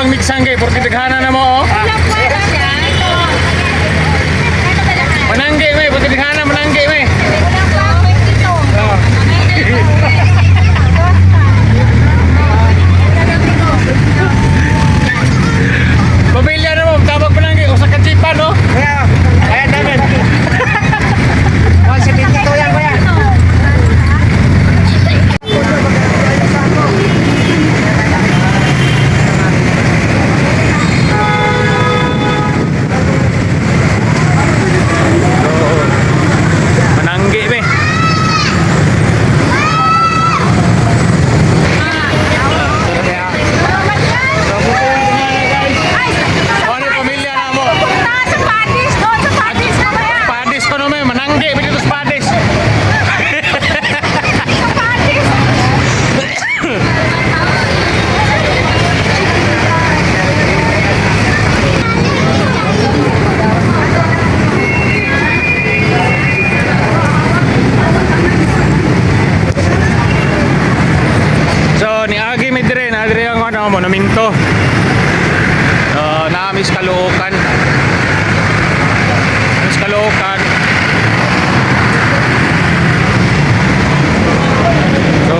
ang mixang gay, porque daghana na mo oh. Manangge may, porque daghana manangge may. Pamilya na mo, tabag manangge, usa ka chipa no? Kaya namin. 172 yan kuya. Manangge may. Ano pamilya na mo? Padis ko no may, manangge may dito sa Padis. So niagi mi dire na dire ang ano mo naminto. Naamis Caloocan. Naamis Caloocan. So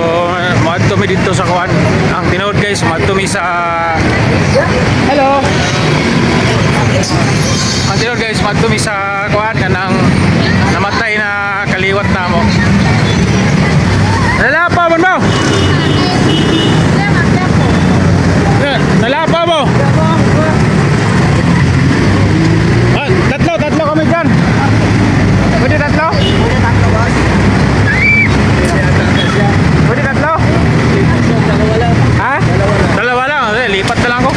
maadto mi dito sa kuan. Ang tinuod guys, maadto mi sa hello. Ang tinuod guys, maadto mi sa kuan kanang namatay na kaliwat na mo. Nalapa mo mo. Nalapa mo. Ah, tatlo kami dyan. Pwede tatlo? Pwede tatlo? Ha? Dalawa lang. Lipat na lang ko.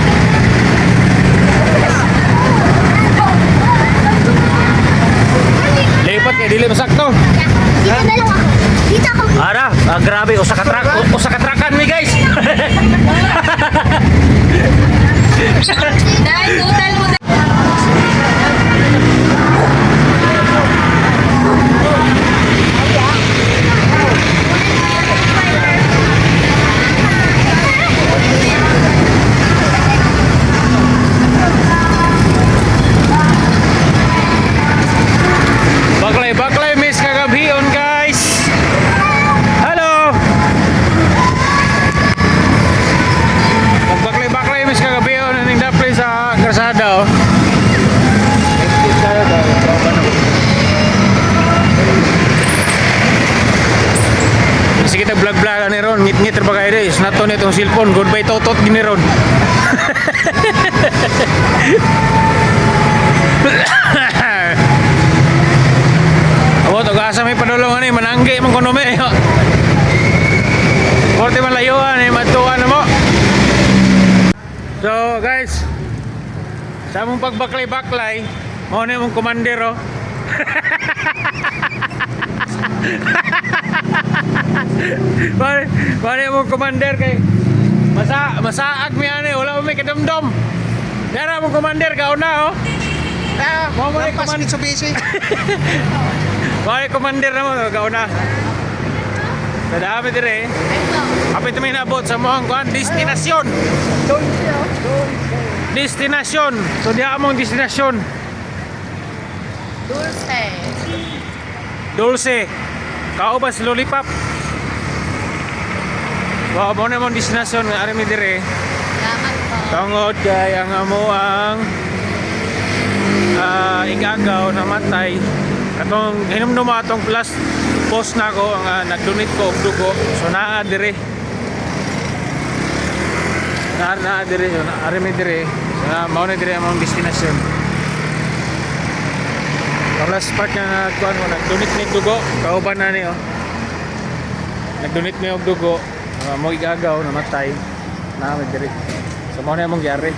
Lipat kaya dili masakto. Ara, grabe, usa ka trakan mi guys. Baklay miss kagabion guys. Hello. Baklay miss kagabion ning daplay sa Garsada oh. Sige kita vlog ni ron, ngit ra bagay dai. Snato ni tong cellphone, goodbye totot gini ron. Amo to gasa may padulong ani manangge man kuno me. Korte man layuan ni matuan mo. So guys, sa mong pagbaklay-baklay, mo na mong commander oh. Pare mong commander kay masaag mi ani wala may kadamdom. Dara mong commander kauna oh. Mo mo commander Mitsubishi. Pare commander na mo kauna. Dadami dire. Kapit may nabot sa mohang kuan destinasyon. Destinasyon. So di among destinasyon. Dulce. Kaubas lollipop. Wow, mo na mong destinasyon nga ari mi dire. Tungod kay ang amuang igagaw namatay. Katong hinumdum atong plus post na ko ang nag-donate ko og dugo. So naa dire. Naa dire yun. Ari mi dire. Mao na dire ang destinasyon. Last part na kuan mo nag-donate ni dugo. Kauban na ni oh. Nag-donate mi og dugo. Mo igagaw namatay. Naa mi dire. So mao na among gyari.